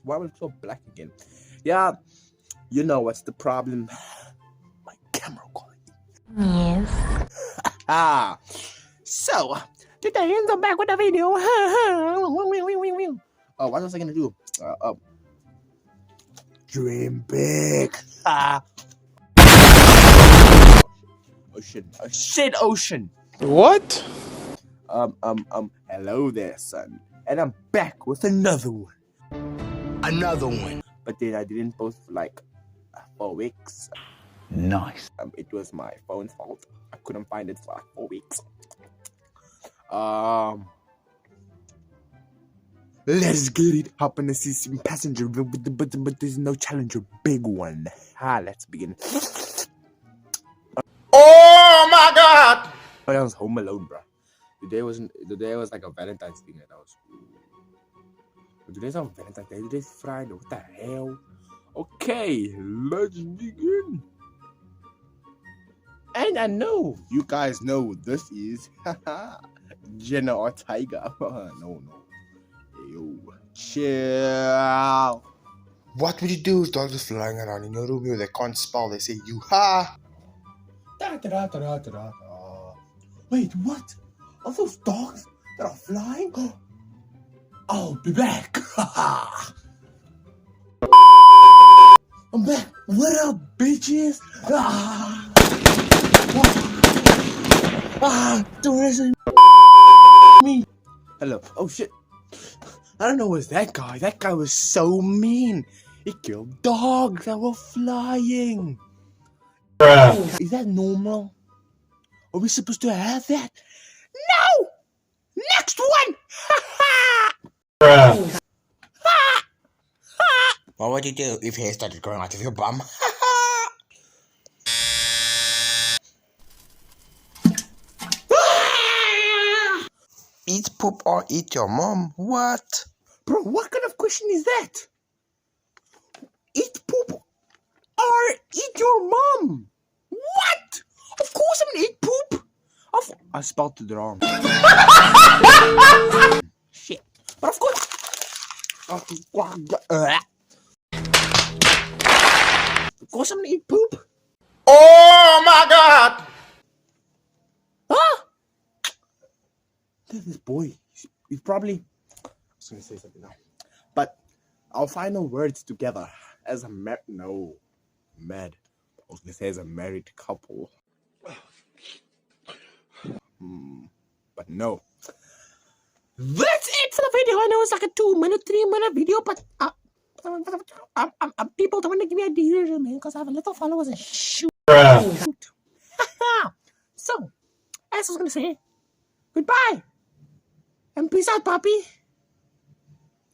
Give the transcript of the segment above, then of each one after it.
why was it so black again? Yeah, you know what's the problem? My camera quality. Yes. So today I'm back with a video. Oh, what was I gonna do? Dream big. Ocean. What? Hello there, son. And I'm back with another one. But then I didn't post for like 4 weeks. Nice. It was my phone's fault. I couldn't find it for like 4 weeks. Let's get it. Hop in the see passenger, but there's no challenger, big one. Let's begin. Oh my God! But I was home alone, bro. The day was like a Valentine's thing, and I was. Today's not Valentine's Day. Today's Friday. What the hell? Okay, let's begin. And I know you guys know this is Jenna or Tiger. No. Yo, chill. What would you do if dogs are flying around in your room? They can't spell. They say you ha. Wait, what? Are those dogs that are flying? I'll be back. I'm back. What up, bitches? Don't listen to me. Hello. Oh shit. I don't know what's that guy. That guy was so mean. He killed dogs that were flying. Bruh. Is that normal? Are we supposed to have that? No! Next one! Bruh. What would you do if hair started growing out of your bum? Eat poop or eat your mom? What? Bro, what kind of question is that? Eat poop or eat your mom? What? Of course I'm gonna eat poop. I spelled it wrong. Shit. But of course. Of course I'm gonna eat poop. Oh my God! Huh? This boy, he's probably. I was gonna say something now, but our final words together as a mad. I was gonna say as a married couple. But no. That's it for the video. I know it's like a 2-minute, 3-minute video, but people don't want to give me ideas, man, because I have a little followers and shoot. So, as I was gonna say, goodbye and peace out, puppy.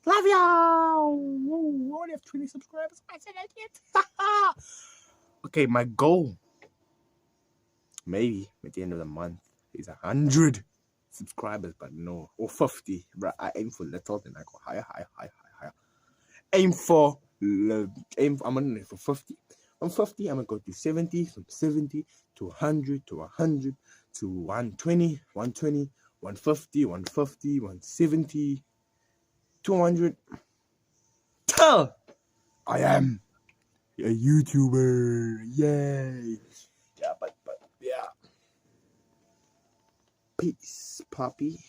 Love y'all. I only have 20 subscribers. I said that yet. Okay, my goal, maybe at the end of the month, is 100 subscribers, but no, or 50. Right, I aim for little, then I go higher. I'm gonna for 50. From 50, I'm gonna go to 70. From 70 to 100, to 100, to 120, 120, 150, 150, 170, 200. Till I am a YouTuber. Yay! Yeah, but yeah. Peace, puppy.